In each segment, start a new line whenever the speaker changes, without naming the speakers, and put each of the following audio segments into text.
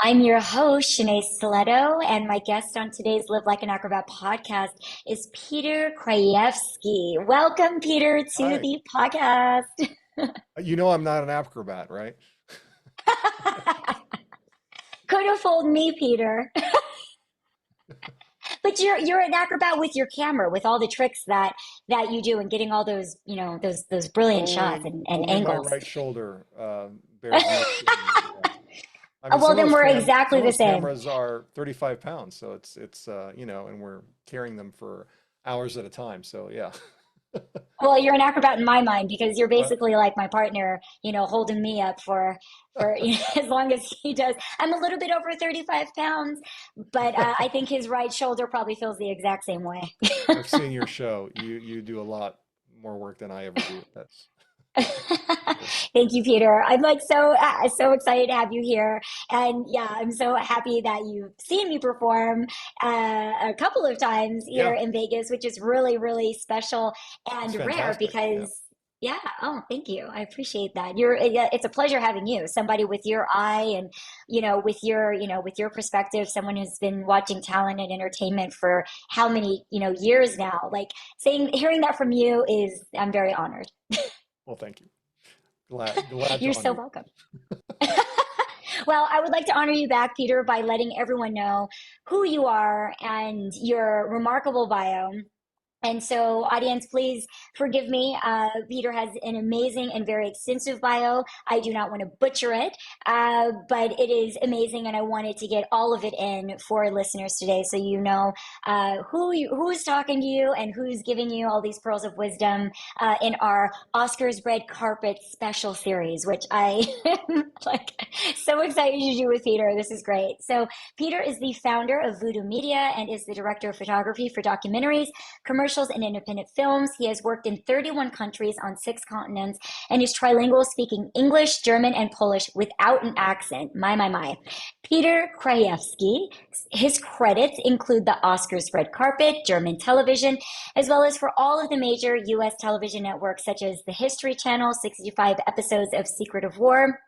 I'm your host, Shenea Stiletto, and my guest on today's Like An Acrobat podcast is Peter Krajewski. Welcome, Peter, to
Hi.
the podcast.
You know I'm not an acrobat, right?
Could have fooled me, Peter. But you're an acrobat with your camera, with all the tricks that you do and getting all those, those brilliant shots
Only
and
only my
angles.
right shoulder bears much scrutiny. Yeah. I mean,
Well, then we're exactly
some of
the
those
same.
cameras are 35 pounds, so it's and we're carrying them for hours at a time. So yeah.
Well, you're an acrobat in my mind because you're
Well,
basically like my partner, holding me up for as long as he does. I'm a little bit over 35 pounds, but I think his right shoulder probably feels the exact same way.
I've seen your show. You do a lot more work than I ever do. That's for sure.
Thank you, Peter. I'm like so excited to have you here, and yeah, I'm so happy that you've seen me perform a couple of times here
Yeah,
in Vegas, which is really special
that's
and rare
fantastic. Yeah.
because. Yeah. Oh, thank you. I appreciate that. It's a pleasure having you, somebody with your eye and, with your perspective, someone who's been watching talent and entertainment for how many, years now. Like hearing that from you I'm very honored.
Well, thank you. Glad to
You're
honor
so
you.
welcome. Well, I would like to honor you back, Peter, by letting everyone know who you are and your remarkable bio. And so, audience, please forgive me. Peter has an amazing and very extensive bio. I do not want to butcher it, but it is amazing, and I wanted to get all of it in for listeners today, so you know who's talking to you and who's giving you all these pearls of wisdom in our Oscars Red Carpet special series, which I am like so excited to do with Peter. This is great. So, Peter is the founder of Voodoo Media and is the director of photography for documentaries, commercials, and independent films. He has worked in 31 countries on 6 continents and is trilingual, speaking English, German, and Polish without an accent. My. Peter Krajewski, his credits include the Oscars Red Carpet, German television, as well as for all of the major U.S. television networks such as the History Channel, 65 episodes of Secret of War,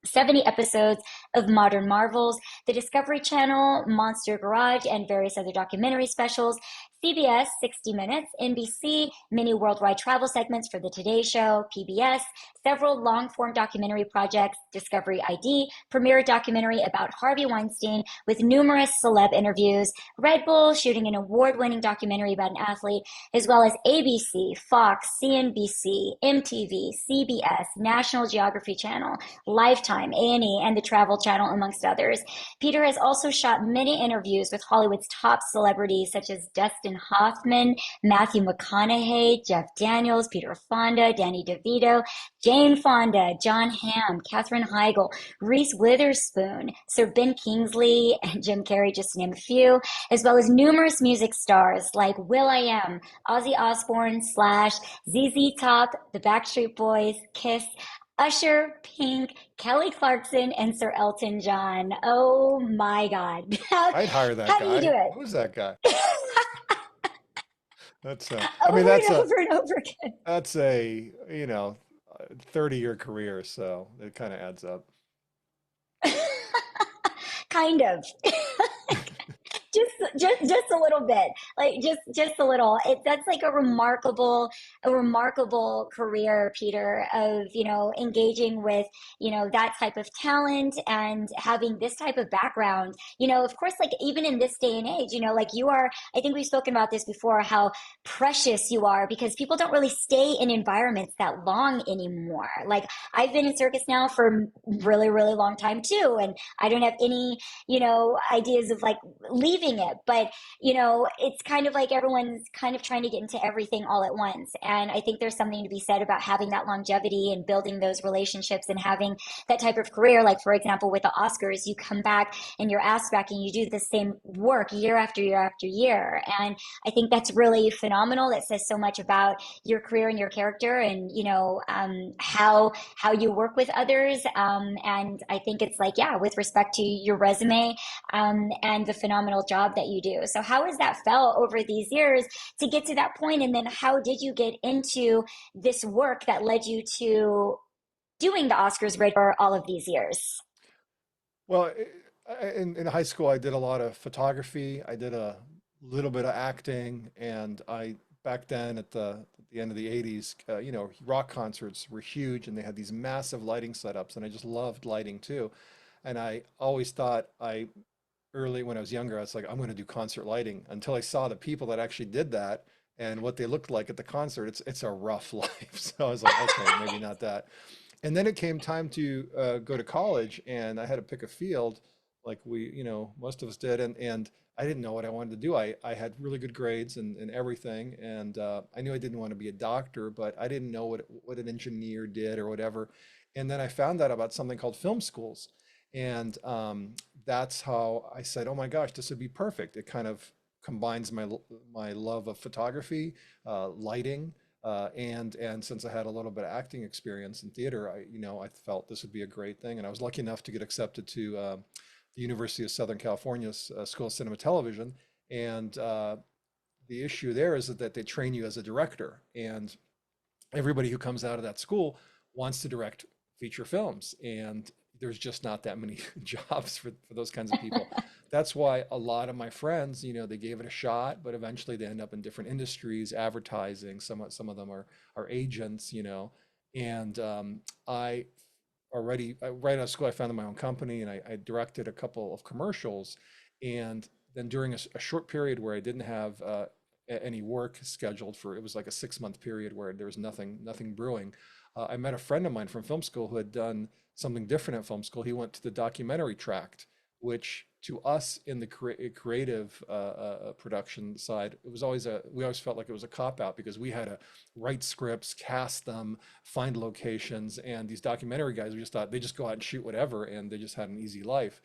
70 episodes of Modern Marvels, the Discovery Channel, Monster Garage, and various other documentary specials, CBS, 60 Minutes, NBC, many worldwide travel segments for The Today Show, PBS, several long-form documentary projects, Discovery ID, premiere documentary about Harvey Weinstein with numerous celeb interviews, Red Bull shooting an award-winning documentary about an athlete, as well as ABC, Fox, CNBC, MTV, CBS, National Geography Channel, Lifetime, A&E, and the Travel Channel, amongst others. Peter has also shot many interviews with Hollywood's top celebrities such as Dustin Hoffman, Matthew McConaughey, Jeff Daniels, Peter Fonda, Danny DeVito, Jane Fonda, Jon Hamm, Kathrine Heigl, Reese Witherspoon, Sir Ben Kingsley, and Jim Carrey, just to name a few, as well as numerous music stars like will.I.am, Ozzy Osborne, Slash, ZZ Top, the Backstreet Boys, Kiss, Usher, Pink, Kelly Clarkson, and Sir Elton John. Oh my God.
I'd hire that
How do you do
guy.
it?
Who's that guy? I mean,
Over and over and over again.
that's a, 30-year career, so it kind of adds up.
Kind of. Just a little bit, like just a little. That's like a remarkable career, Peter, of engaging with that type of talent and having this type of background. Of course, like even in this day and age, like you are. I think we've spoken about this before, how precious you are because people don't really stay in environments that long anymore. Like I've been in circus now for really long time too, and I don't have any ideas of like leaving it. But, it's kind of like everyone's kind of trying to get into everything all at once. And I think there's something to be said about having that longevity and building those relationships and having that type of career. Like, for example, with the Oscars, you come back and you're asked back and you do the same work year after year after year. And I think that's really phenomenal. That says so much about your career and your character and, how you work with others. And I think it's like, yeah, with respect to your resume, and the phenomenal job that you do. So how has that felt over these years to get to that point? And then how did you get into this work that led you to doing the Oscars right for all of these years?
Well, in high school, I did a lot of photography. I did a little bit of acting, and back then at the end of the 80s, rock concerts were huge, and they had these massive lighting setups, and I just loved lighting too. And I always thought early when I was younger, I was like, I'm going to do concert lighting until I saw the people that actually did that and what they looked like at the concert. It's a rough life. So I was like, okay, maybe not that. And then it came time to go to college, and I had to pick a field, like most of us did, and I didn't know what I wanted to do. I had really good grades and everything, and I knew I didn't want to be a doctor, but I didn't know what an engineer did or whatever. And then I found out about something called film schools, and that's how I said, "Oh my gosh, this would be perfect." It kind of combines my love of photography, lighting, and since I had a little bit of acting experience in theater, I felt this would be a great thing. And I was lucky enough to get accepted to the University of Southern California's School of Cinema Television. And the issue there is that they train you as a director, and everybody who comes out of that school wants to direct feature films, and there's just not that many jobs for those kinds of people. That's why a lot of my friends, they gave it a shot, but eventually they end up in different industries, advertising. Some of them are agents, and I right out of school, I founded my own company, and I directed a couple of commercials. And then during a short period where I didn't have any work scheduled for, it was like a 6-month period where there was nothing brewing. I met a friend of mine from film school who had done something different at film school. He went to the documentary tract, which to us in the creative production side, it was we always felt like it was a cop out because we had to write scripts, cast them, find locations, and these documentary guys, we just thought they just go out and shoot whatever, and they just had an easy life.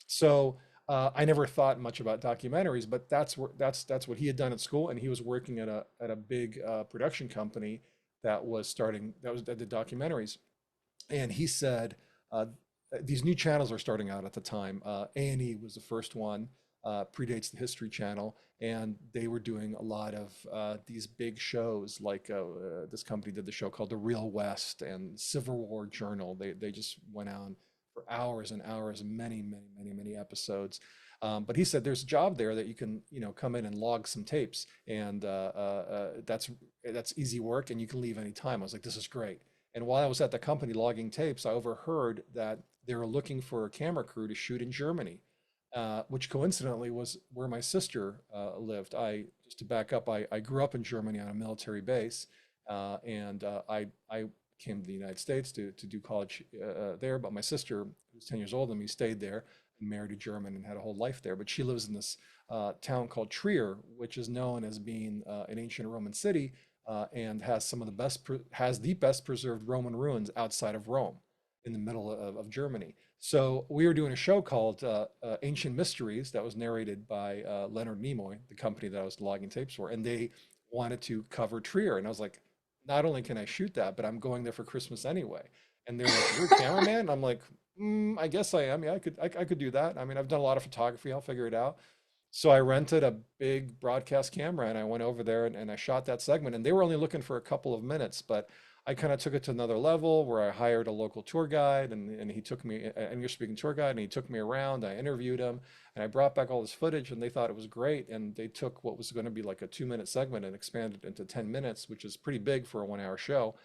So I never thought much about documentaries, but that's what he had done at school, and he was working at a big production company that was that did documentaries. And he said, these new channels are starting out at the time. A&E was the first one, predates the History Channel, and they were doing a lot of these big shows. Like this company did the show called The Real West and Civil War Journal. They just went on for hours and hours, many episodes. But he said there's a job there that you can, come in and log some tapes, and that's easy work, and you can leave anytime. I was like, this is great. And while I was at the company logging tapes, I overheard that they were looking for a camera crew to shoot in Germany, which coincidentally was where my sister lived. Just to back up, I grew up in Germany on a military base, and I came to the United States to do college there. But my sister, who was 10 years older than me, stayed there and married a German and had a whole life there. But she lives in this town called Trier, which is known as being an ancient Roman city, and has the best preserved Roman ruins outside of Rome, in the middle of Germany. So we were doing a show called Ancient Mysteries that was narrated by Leonard Nimoy, the company that I was logging tapes for, and they wanted to cover Trier. And I was like, not only can I shoot that, but I'm going there for Christmas anyway. And they're like, you're a cameraman? And I'm like, I guess I am. Yeah, I could do that. I mean, I've done a lot of photography. I'll figure it out. So I rented a big broadcast camera, and I went over there and I shot that segment. And they were only looking for a couple of minutes, but I kind of took it to another level where I hired a local tour guide, and he took me, an English speaking tour guide, and he took me around. I interviewed him, and I brought back all this footage, and they thought it was great. And they took what was going to be like a 2-minute segment and expanded it into 10 minutes, which is pretty big for a 1-hour show.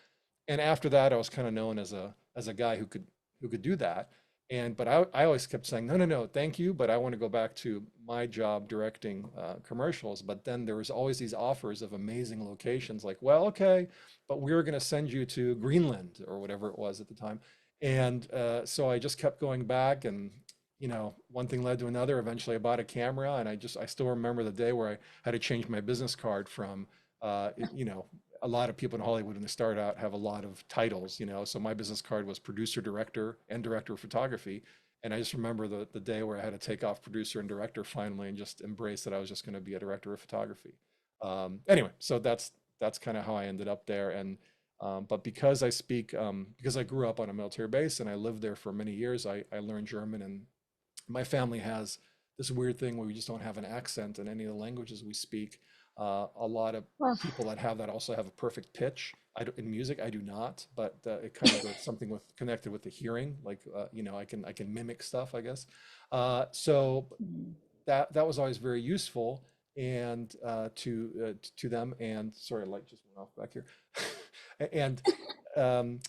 And after that, I was kind of known as a guy who could do that. But I always kept saying, no, thank you, but I want to go back to my job directing commercials. But then there was always these offers of amazing locations, like, well, okay, but we were going to send you to Greenland or whatever it was at the time. And so I just kept going back, and one thing led to another. Eventually, I bought a camera, and I still remember the day where I had to change my business card from, a lot of people in Hollywood when they start out have a lot of titles, so my business card was producer, director, and director of photography. And I just remember the day where I had to take off producer and director finally and just embrace that I was just going to be a director of photography. Anyway, so that's kind of how I ended up there. And but because because I grew up on a military base and I lived there for many years, I learned German, and my family has this weird thing where we just don't have an accent in any of the languages we speak. A lot of
Well,
people that have that also have a perfect pitch. In music, I do not, but it kind of goes something with connected with the hearing. Like, I can mimic stuff, I guess. So
mm,
that was always very useful and to them. And sorry, light just went off back here. And um,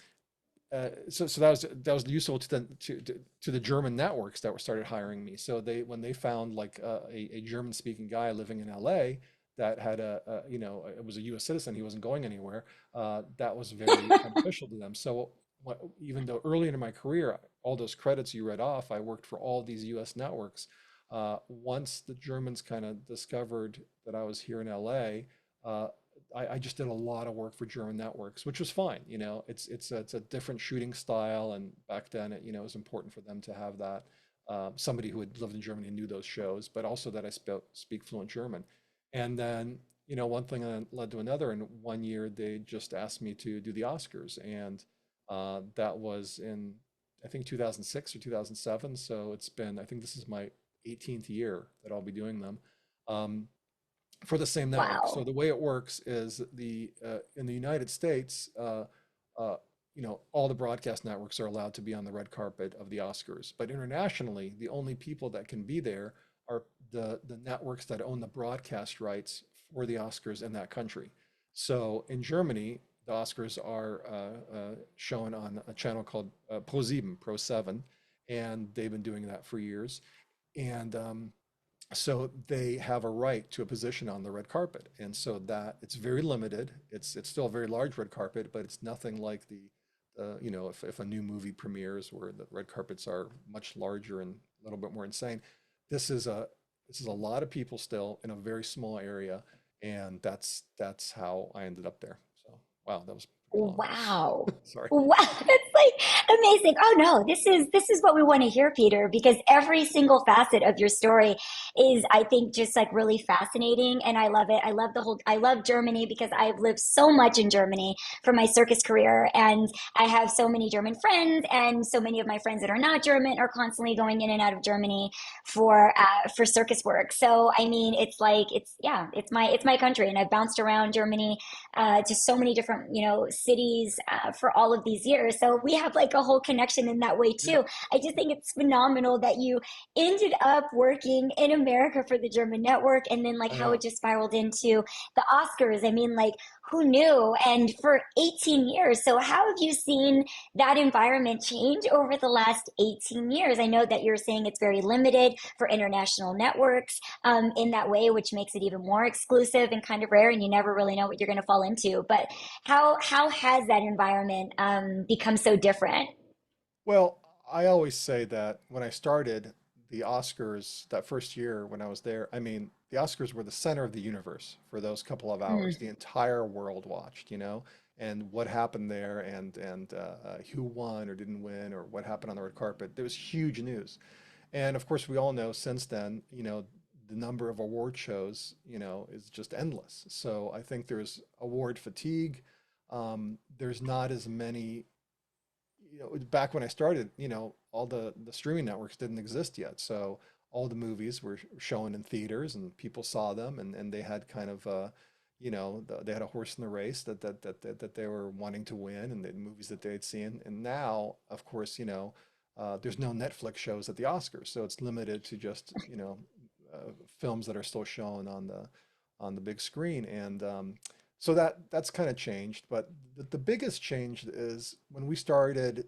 so that was useful to the German networks that were started hiring me. So when they found like a German speaking guy living in LA that had it was a U.S. citizen, he wasn't going anywhere. That was very beneficial to them. So even though early in my career, all those credits you read off, I worked for all these U.S. networks. Once the Germans kind of discovered that I was here in LA, I just did a lot of work for German networks, which was fine. It's a different shooting style, and back then, it was important for them to have that somebody who had lived in Germany and knew those shows, but also that I speak fluent German. And then, one thing led to another, and one year they just asked me to do the Oscars, and that was in I think 2006 or 2007. So I think this is my 18th year that I'll be doing them. Um, for the same network. So
wow.
the way it works is in the United States, uh, all the broadcast networks are allowed to be on the red carpet of the Oscars. But internationally, the only people that can be there are the networks that own the broadcast rights for the Oscars in that country. So in Germany, the Oscars are shown on a channel called Pro7, Pro7, and they've been doing that for years. And so they have a right to a position on the red carpet, and so that it's very limited. It's still a very large red carpet, but it's nothing like if a new movie premieres where the red carpets are much larger and a little bit more insane. This is a this is a lot of people still in a very small area, and that's how I ended up there. So wow, that was pretty long.
Wow.
Sorry.
Wow, that's like amazing. Oh no, this is what we want to hear, Peter, because every single facet of your story is, I think, just like really fascinating, and I love it. I love Germany because I've lived so much in Germany for my circus career, and I have so many German friends, and so many of my friends that are not German are constantly going in and out of Germany for circus work. So I mean, it's like yeah, it's my country, and I've bounced around Germany to so many different cities for all of these years, so we have like a whole connection in that way
Yeah,
too. I just think it's phenomenal that you ended up working in America for the German network, and then like
I
how it
know.
just spiraled into the Oscars. I mean, like, who knew? And for 18 years, so how have you seen that environment change over the last 18 years? I know that you're saying it's very limited for international networks in that way, which makes it even more exclusive and kind of rare, and you never really know what you're going to fall into. But how has that environment become so different?
Well, I always say that when I started the Oscars that first year when I was there, I mean, the Oscars were the center of the universe for those couple of hours.
Mm.
The entire world watched, and what happened there, and who won or didn't win, or what happened on the red carpet. There was huge news. And of course, we all know since then, the number of award shows, is just endless. So I think there's award fatigue. There's not as many back when I started, all the streaming networks didn't exist yet. So all the movies were shown in theaters and people saw them, and they had kind of they had a horse in the race that they were wanting to win, and the movies that they had seen. And now, of course, there's no Netflix shows at the Oscars, so it's limited to just films that are still shown on the big screen. And so that's kind of changed. But the biggest change is when we started,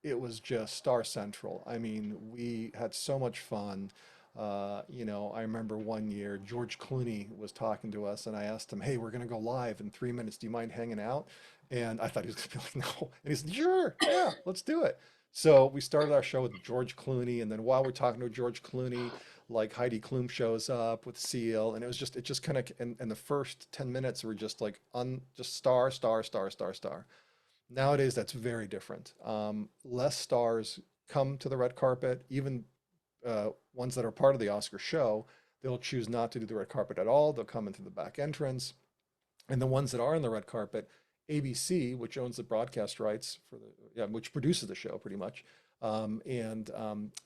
it was just Star Central. I mean, we had so much fun. I remember one year George Clooney was talking to us, and I asked him, "Hey, we're gonna go live in 3 minutes. Do you mind hanging out?" And I thought he was gonna be like, "No," and he said, "Sure, yeah, let's do it." So we started our show with George Clooney, and then while we're talking to George Clooney, like Heidi Klum shows up with Seal, and it just kind of, and the first 10 minutes were just like just star, star, star, star, star. Nowadays, that's very different. Less stars come to the red carpet, even ones that are part of the Oscar show, they'll choose not to do the red carpet at all. They'll come into the back entrance. And the ones that are on the red carpet, ABC, which owns the broadcast rights for yeah, which produces the show pretty much, and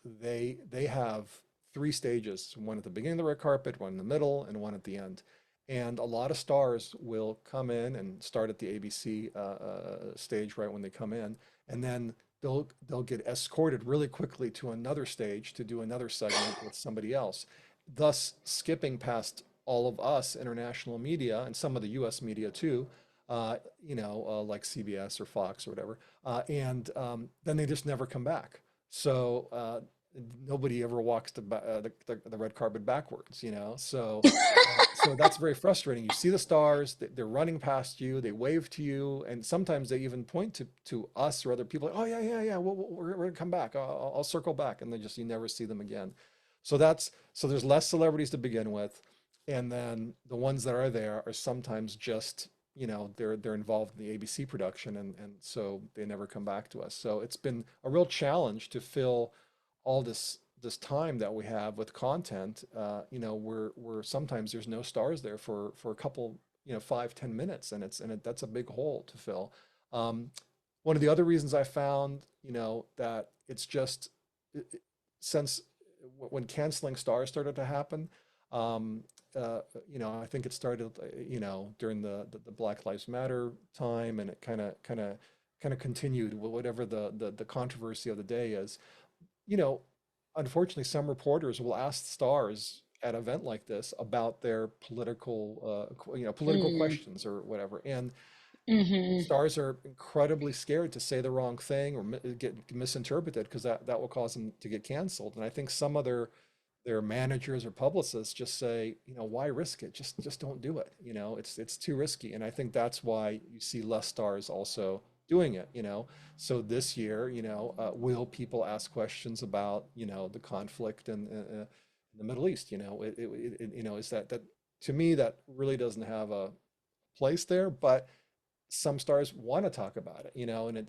they have three stages: one at the beginning of the red carpet, one in the middle, and one at the end. And a lot of stars will come in and start at the ABC stage right when they come in, and then they'll get escorted really quickly to another stage to do another segment with somebody else, thus skipping past all of us international media and some of the U.S. media too, like CBS or Fox or whatever, and then they just never come back. So nobody ever walks the red carpet backwards, so that's very frustrating. You see the stars, they're running past you, they wave to you, and sometimes they even point to us or other people, like, oh, yeah, yeah, yeah, we're going to come back. I'll circle back. And you never see them again. So there's less celebrities to begin with. And then the ones that are there are sometimes just, they're involved in the ABC production, and so they never come back to us. So it's been a real challenge to fill all this time that we have with content, where sometimes there's no stars there for a couple, 5, 10 minutes, that's a big hole to fill. Um, One of the other reasons I found, that it's just since when canceling stars started to happen, um, I think it started, during the Black Lives Matter time, and it kind of continued, whatever the controversy of the day is. you know, Unfortunately, some reporters will ask stars at an event like this about their political
Mm,
questions or whatever. And
hmm.
stars are incredibly scared to say the wrong thing or get misinterpreted, because that will cause them to get canceled. And I think some of their managers or publicists just say, why risk it? Just don't do it. It's too risky. And I think that's why you see less stars also doing it. So this year, will people ask questions about, the conflict in the Middle East? Is that to me, that really doesn't have a place there, but some stars want to talk about it, and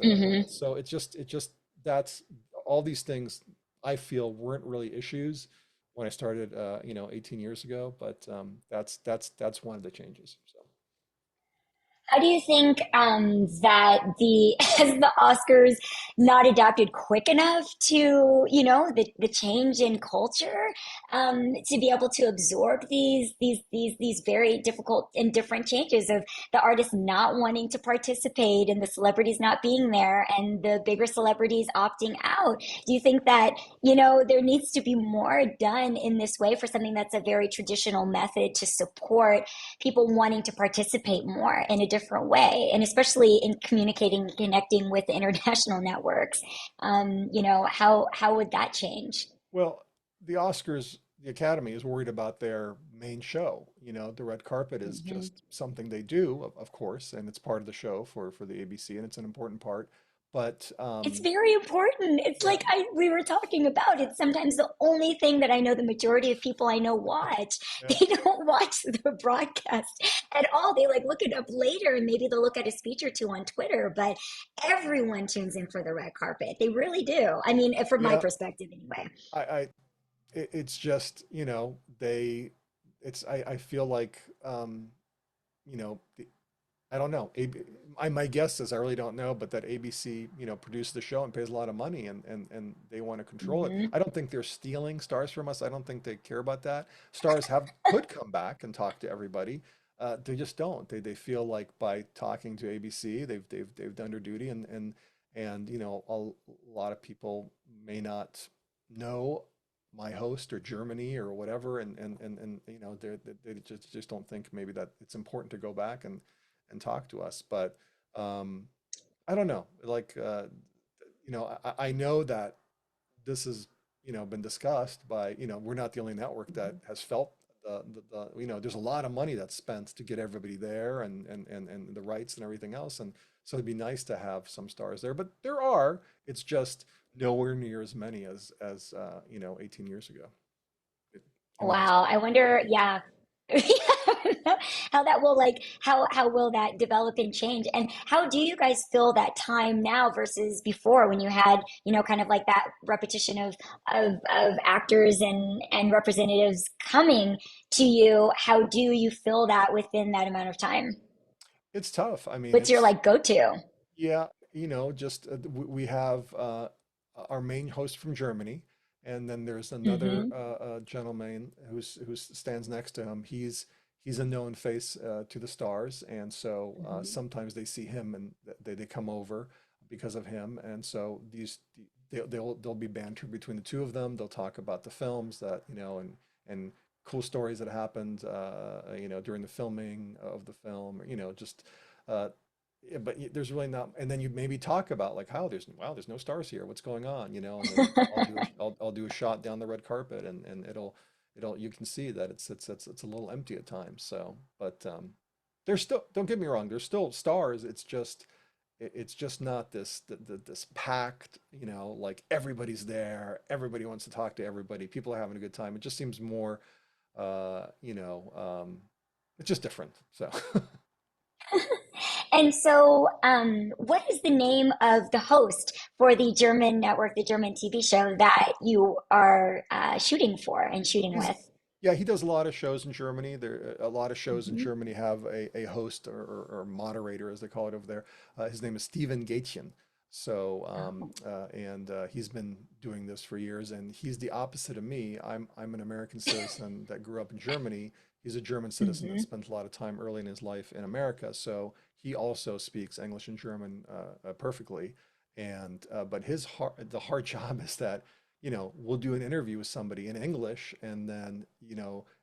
Hmm.
so it just that's all these things I feel weren't really issues when I started, 18 years ago, but that's one of the changes. So
How do you think that the has the Oscars not adapted quick enough to the change in culture, to be able to absorb these very difficult and different changes of the artists not wanting to participate and the celebrities not being there and the bigger celebrities opting out? Do you think that there needs to be more done in this way for something that's a very traditional method to support people wanting to participate more in a different way, and especially in communicating and connecting with the international networks? How would that change?
well, the Oscars, the Academy is worried about their main show. The red carpet is
Hmm.
just something they do, of course, and it's part of the show for the ABC, and it's an important part. But
It's very important. It's
yeah,
like we were talking about. It's sometimes the only thing that I know the majority of people I know watch.
yeah,
They don't watch the broadcast at all. They like look it up later and maybe they'll look at a speech or two on Twitter, but everyone tunes in for the red carpet. They really do. I mean, from my
yeah.
perspective anyway.
I it's just, they it's I feel like, you know the, I don't know. My guess is, I really don't know, but that ABC, produced the show and pays a lot of money, and they want to control it.
Hmm.
I don't think they're stealing stars from us. I don't think they care about that. Stars could come back and talk to everybody. They just don't. They feel like by talking to ABC, they've done their duty, and a lot of people may not know my host or Germany or whatever, and they just don't think maybe that it's important to go back and talk to us. But um, I don't know. Like, I know that this has, been discussed by, we're not the only network that has felt there's a lot of money that's spent to get everybody there, and the rights and everything else. And so it'd be nice to have some stars there, but there are, it's just nowhere near as many as 18 years ago, in my
Wow, I wonder, yeah, how that will like how will that develop and change? And how do you guys feel that time now versus before when you had, kind of like that repetition of actors and representatives coming to you? How do you feel that within that amount of time?
It's tough. I mean,
What's your
it's
like go-to?
Yeah, just we have our main host from Germany, and then there's another
Hmm.
gentleman who stands next to him. he's a known face to the stars, and so
Mhm.
sometimes they see him and they come over because of him, and so they'll be banter between the two of them. They'll talk about the films that and cool stories that happened during the filming of the film, just yeah, but there's really not. And then you maybe talk about like how there's no stars here. What's going on? And then I'll do a shot down the red carpet, and it'll you can see that it's a little empty at times. So, but there's still, don't get me wrong, there's still stars. It's just not this packed, like everybody's there, everybody wants to talk to everybody, people are having a good time. It just seems more, uh, you know, um, it's just different. So.
And so, what is the name of the host for the German network, the German TV show that you are shooting for and shooting
He's
with?
Yeah, he does a lot of shows in Germany. A lot of shows in
Hmm.
Germany have a host or moderator, as they call it over there. His name is Steven Gätjen. So,
Oh.
and he's been doing this for years, and he's the opposite of me. I'm an American citizen that grew up in Germany. He's a German citizen that
Hmm.
spent a lot of time early in his life in America. So he also speaks English and German perfectly. And but the hard job is that we'll do an interview with somebody in English, and then,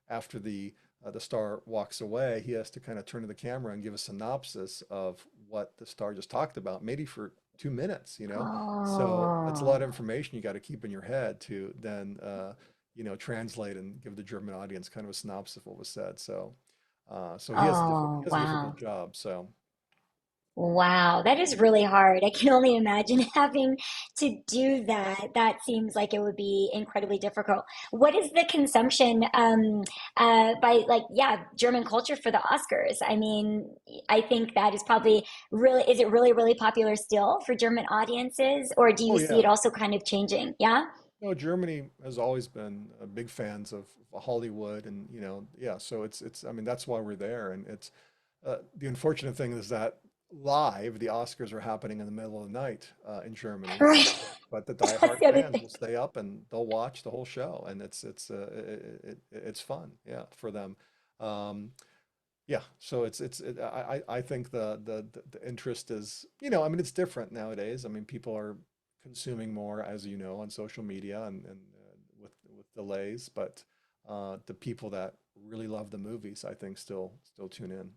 after the star walks away, he has to kind of turn to the camera and give a synopsis of what the star just talked about, maybe for 2 minutes. So that's a lot of
Oh.
information you got to keep in your head to then, translate and give the German audience kind of a synopsis of what was said. So he
Oh,
has a difficult
wow.
job. So.
Wow, that is really hard. I can only imagine having to do that. That seems like it would be incredibly difficult. What is the consumption by like, yeah, German culture for the Oscars? I mean, I think that is probably really, is it really, really popular still for German audiences, or do
Oh
you see
yeah.
it also kind of changing? Yeah?
No, Germany has always been big fans of Hollywood, and yeah. So I mean, that's why we're there, and it's the unfortunate thing is that live the Oscars are happening in the middle of the night in Germany,
Right.
but the
That's
diehard
the other
fans
thing.
will stay up and they'll watch the whole show, and it's fun, yeah, for them. Um, yeah, so I think the interest is, I mean, it's different nowadays. I mean, people are consuming more, as you know, on social media, and with delays, but the people that really love the movies, I think, still tune in.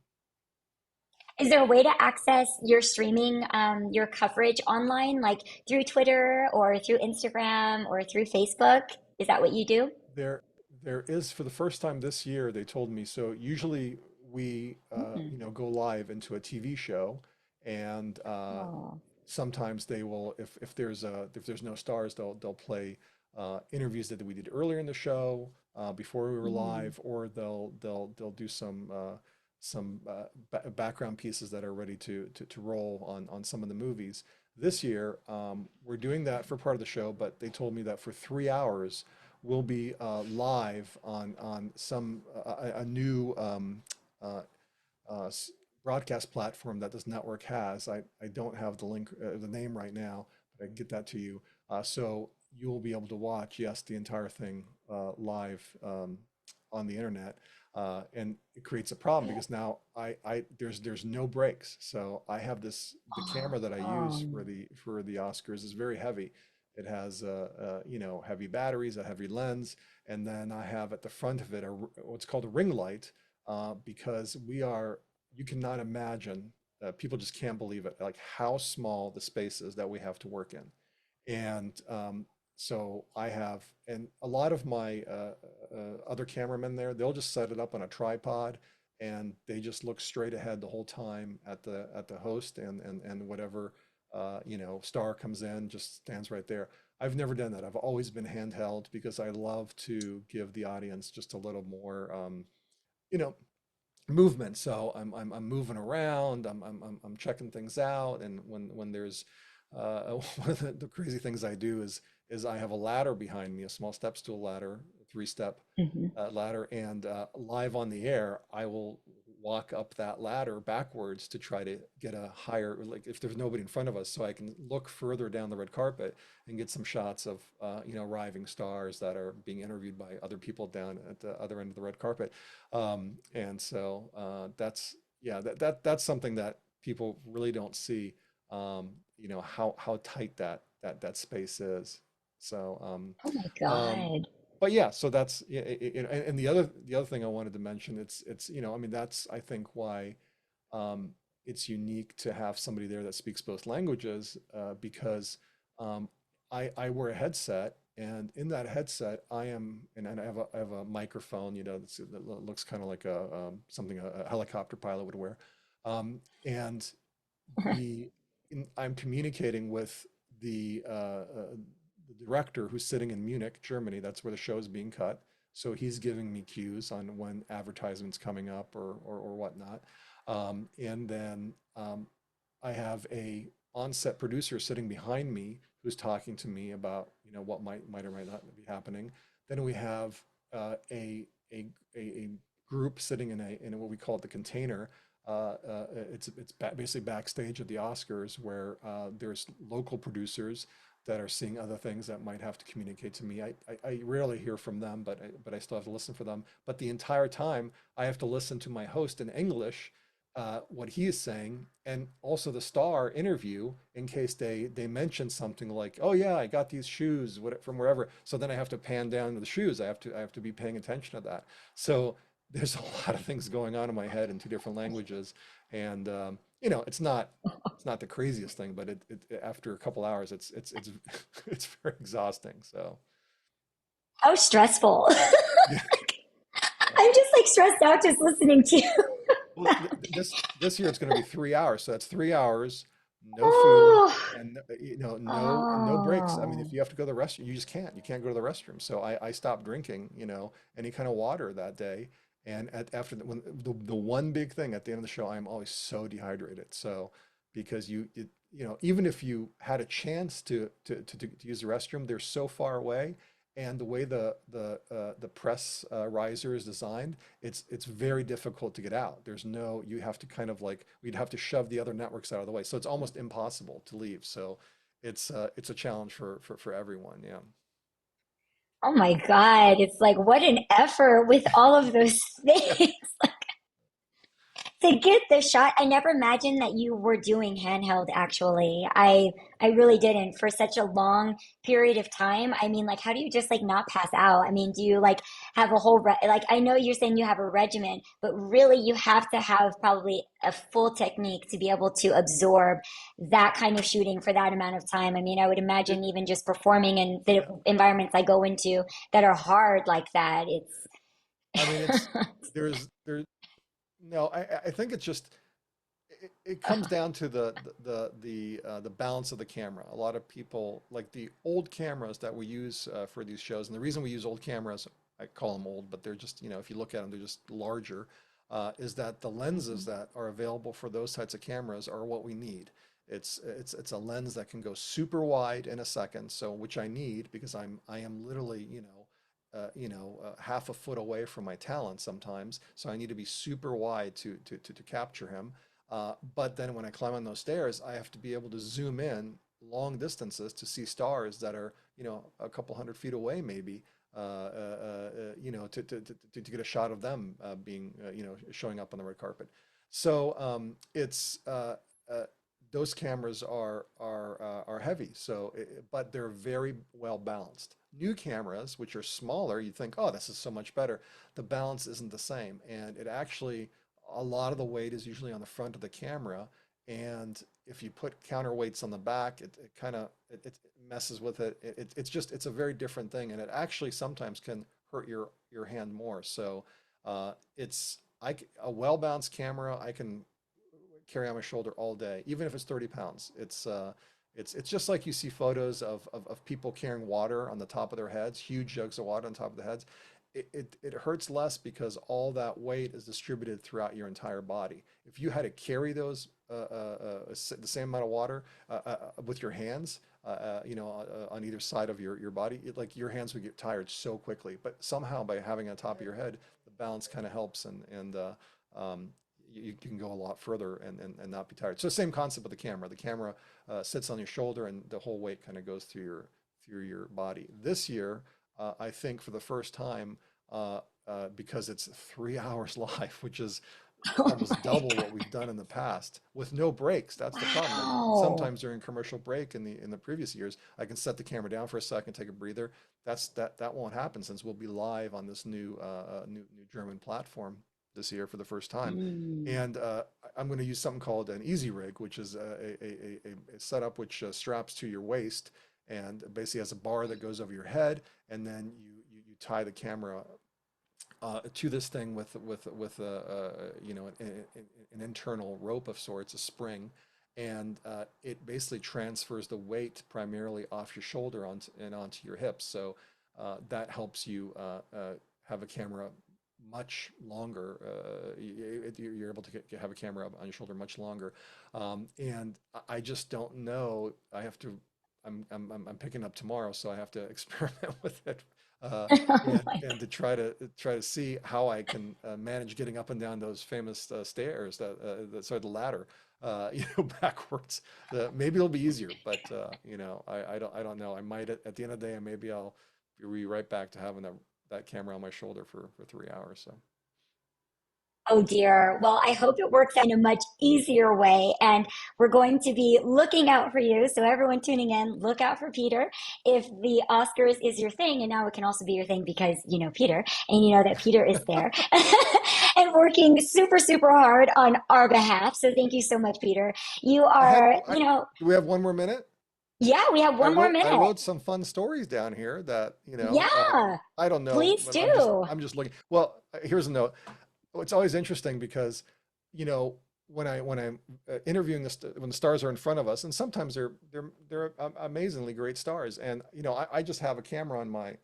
Is there a way to access your streaming, your coverage online, like through Twitter or through Instagram or through Facebook? Is that what you do?
There, there is, for the first time this year, they told me. So usually we,
Mm.
go live into a TV show, and
Oh.
sometimes they will, if there's no stars, they'll play interviews that we did earlier in the show before we were
Mm.
live, or they'll do some background pieces that are ready to roll on some of the movies. This year, we're doing that for part of the show, but they told me that for 3 hours we'll be live on a new uh, broadcast platform that this network has. I don't have the link, the name right now, but I can get that to you. So you'll be able to watch, yes, the entire thing live on the internet. And it creates a problem because now there's no breaks. So I have the camera that I use
Oh.
for the Oscars is very heavy. It has heavy batteries, a heavy lens, and then I have at the front of it what's called a ring light, because you cannot imagine, people just can't believe it, like how small the space is that we have to work in. And so and a lot of my other cameramen there, they'll just set it up on a tripod, and they just look straight ahead the whole time at the host, and whatever star comes in just stands right there. I've never done that. I've always been handheld because I love to give the audience just a little more, you know, movement. So I'm moving around. I'm checking things out. And when there's one of the crazy things I do is I have a ladder behind me, a small step stool ladder, 3-step
Mhm.
ladder, and live on the air, I will walk up that ladder backwards to try to get a higher, like if there's nobody in front of us, so I can look further down the red carpet and get some shots of, arriving stars that are being interviewed by other people down at the other end of the red carpet. And so that's, yeah, that's something that people really don't see, how tight that space is. So,
Oh my
um,
God.
but yeah, so that's yeah, and the other thing I wanted to mention, I mean, that's I think why it's unique to have somebody there that speaks both languages, because um, I wear a headset, and in that headset and I have a microphone, that looks kind of like something a helicopter pilot would wear, and the I'm communicating with the director who's sitting in Munich, Germany. That's where the show is being cut. So he's giving me cues on when advertisements coming up or whatnot. And then I have a on-set producer sitting behind me who's talking to me about what might or might not be happening. Then we have a group sitting in what we call it the container. It's basically backstage at the Oscars where there's local producers that are seeing other things that might have to communicate to me. I rarely hear from them, but I still have to listen for them. But the entire time, I have to listen to my host in English, what he is saying, and also the star interview in case they mention something like, "Oh yeah, I got these shoes from wherever." So then I have to pan down to the shoes. I have to be paying attention to that. So there's a lot of things going on in my head in two different languages, and it's not the craziest thing, but after a couple hours, it's it's very exhausting. So
How stressful.
yeah, yeah.
I'm just like stressed out just listening to you.
Well, this year it's going to be 3 hours, so that's 3 hours, no food,
Oh,
and no breaks. I mean, if
oh,
you have to go to the restroom, you just can't. You can't go to the restroom. So I stopped drinking, any kind of water that day. And after the one big thing at the end of the show, I am always so dehydrated. So because even if you had a chance to use the restroom, they're so far away, and the way the press riser is designed, it's very difficult to get out. You have to kind of like we'd have to shove the other networks out of the way, so it's almost impossible to leave. So it's a challenge for everyone. Yeah.
oh my God. It's like, what an effort with all of those things. To get the shot, I never imagined that you were doing handheld actually. I really didn't for such a long period of time. I mean, like how do you just like not pass out? I mean, do you like have a like I know you're saying you have a regimen, but really you have to have probably a full technique to be able to absorb that kind of shooting for that amount of time. I mean, I would
It,
imagine even just performing in the
yeah.
environments I go into that are hard like that.
I mean,
It's
there. No, I think it's just it comes down to the balance of the camera. A lot of people like the old cameras that we use for these shows, and the reason we use old cameras, I call them old, but they're just, if you look at them, they're just larger, is that the lenses that are available for those types of cameras are what we need. It's a lens that can go super wide in a second, so which I need because I am literally, half a foot away from my talent sometimes. So I need to be super wide to capture him. But then when I climb on those stairs, I have to be able to zoom in long distances to see stars that are, a couple 100 feet away, maybe, to get a shot of them being, showing up on the red carpet. So uh, those cameras are heavy. So, but they're very well balanced. New cameras, which are smaller, you think, oh, this is so much better. The balance isn't the same, and it actually a lot of the weight is usually on the front of the camera. And if you put counterweights on the back, it kind of it messes with it. It's a very different thing, and it actually sometimes can hurt your hand more. So it's a well balanced camera I can carry on my shoulder all day, even if it's 30 pounds. It's just like you see photos of people carrying water on the top of their heads, huge jugs of water on top of the heads. It hurts less because all that weight is distributed throughout your entire body. If you had to carry those the same amount of water with your hands, on either side of your body, like your hands would get tired so quickly. But somehow by having it on top of your head, the balance kind of helps, and you can go a lot further and not be tired. So same concept with the camera. The camera sits on your shoulder and the whole weight kind of goes through your body. This year, I think for the first time, because it's 3 hours live, which is
Oh
almost
my
double what
God.
we've done in the past with no breaks. That's the problem. Like
Wow.
sometimes during commercial break in the previous years, I can set the camera down for a second, take a breather. That won't happen since we'll be live on this new German platform this year for the first time.
Mm.
And I'm going to use something called an easy rig, which is a setup which straps to your waist and basically has a bar that goes over your head, and then you tie the camera to this thing with a an internal rope of sorts, a spring, and it basically transfers the weight primarily off your shoulder onto your hips. So that helps you have a camera much longer. You're able to have a camera on your shoulder much longer, and I just don't know. I have to. I'm picking up tomorrow, so I have to experiment with it. Uh,
Oh
and
my
and to try to see how I can manage getting up and down those famous stairs, sorry, the ladder, backwards. Maybe it'll be easier, but I don't know. I might at the end of the day, maybe I'll be right back to having that camera on my shoulder for 3 hours. So
Oh dear. Well, I hope it works out in a much easier way. And we're going to be looking out for you. So, everyone tuning in, look out for Peter. If the Oscars is your thing, and now it can also be your thing because you know Peter and you know that Peter is there and working super, super hard on our behalf. So, thank you so much, Peter. You
I had
are,
I do we have one more minute?
yeah, we have
I
one more
wrote I
minute.
wrote some fun stories down here that
Yeah,
I don't know,
please
but I'm just
do.
I'm just looking. Well, here's a note. It's always interesting because, you know, when I'm interviewing when the stars are in front of us, and sometimes they're amazingly great stars, and I just have a camera on my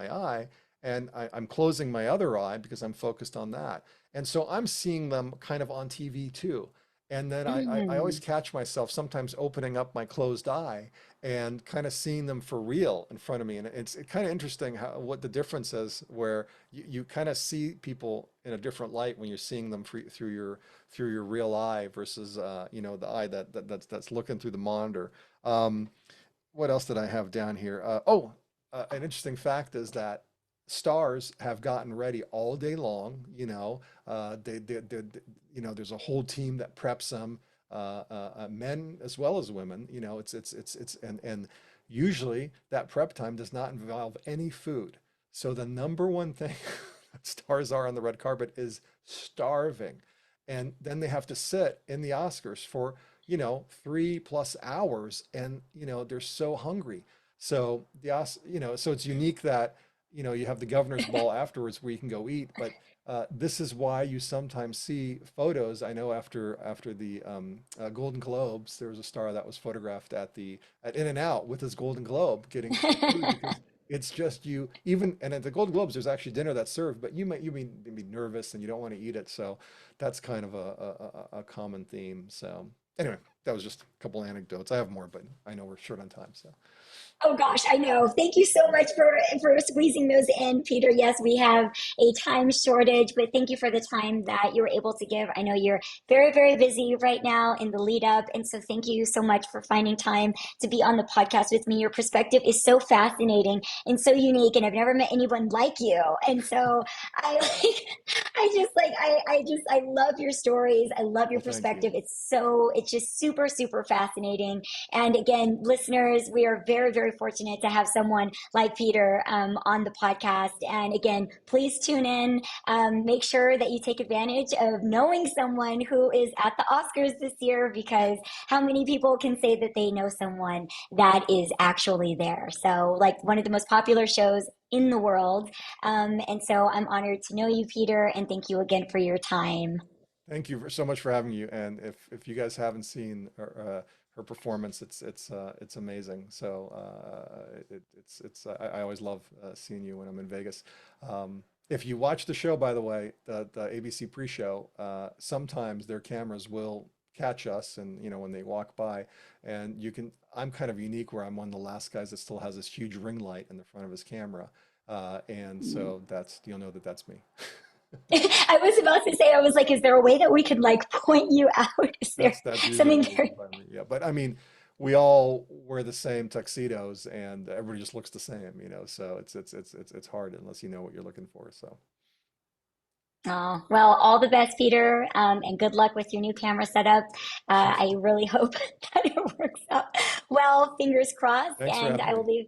eye, and I'm closing my other eye because I'm focused on that, and so I'm seeing them kind of on TV too, and then I always
Mm.
catch myself sometimes opening up my closed eye and kind of seeing them for real in front of me. And it's kind of interesting what the difference is, where you kind of see people in a different light when you're seeing them through your real eye versus the eye that's looking through the monitor. Um, what else did I have down here? An interesting fact is that stars have gotten ready all day long. There's a whole team that preps them, men as well as women. And usually that prep time does not involve any food. So the number one thing that stars are on the red carpet is starving. And then they have to sit in the Oscars for 3+ hours, and they're so hungry. So so it's unique that you have the governor's ball afterwards where you can go eat. But this is why you sometimes see photos. I know after the Golden Globes, there was a star that was photographed at In-N-Out with his Golden Globe getting food, because it's just you. Even and at the Golden Globes, there's actually dinner that's served, but you be nervous and you don't want to eat it. So that's kind of a common theme. So anyway, that was just a couple anecdotes. I have more, but I know we're short on time. So
Oh gosh, I know. Thank you so much for squeezing those in, Peter. Yes, we have a time shortage, but thank you for the time that you were able to give. I know you're very, very busy right now in the lead up, and so thank you so much for finding time to be on the podcast with me. Your perspective is so fascinating and so unique, and I've never met anyone like you. And so I like, I love your stories. I love your
well, thank you.
perspective. It's just super, super fascinating. And again, listeners, we are very, very fortunate to have someone like Peter on the podcast. And again, please tune in. Make sure that you take advantage of knowing someone who is at the Oscars this year, because how many people can say that they know someone that is actually there? So, like one of the most popular shows in the world. And so I'm honored to know you, Peter, and thank you again for your time.
Thank you so much for having you. And if you guys haven't seen her performance, it's amazing. So I always love seeing you when I'm in Vegas. If you watch the show, by the way, the ABC pre-show, sometimes their cameras will catch us, and when they walk by, and I'm kind of unique where I'm one of the last guys that still has this huge ring light in the front of his camera. And so you'll know that that's me.
I was about to say, I was like, is there a way that we could like point you out? Is there
That's usually
something
the
very
environment. Yeah, but I mean, we all wear the same tuxedos, and everybody just looks the same, you know. So it's hard unless you know what you're looking for. So
Oh, well, all the best, Peter, and good luck with your new camera setup. I really hope that it works out well, fingers crossed.
thanks for
And
having
I will
me.
leave,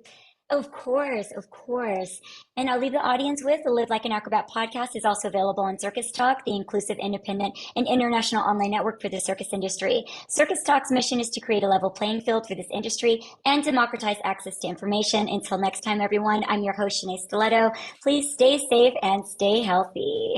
of course, of course. And I'll leave the audience with the Live Like an Acrobat podcast is also available on Circus Talk, the inclusive, independent, and international online network for the circus industry. Circus Talk's mission is to create a level playing field for this industry and democratize access to information. Until next time, everyone, I'm your host, Shenea Stiletto. Please stay safe and stay healthy.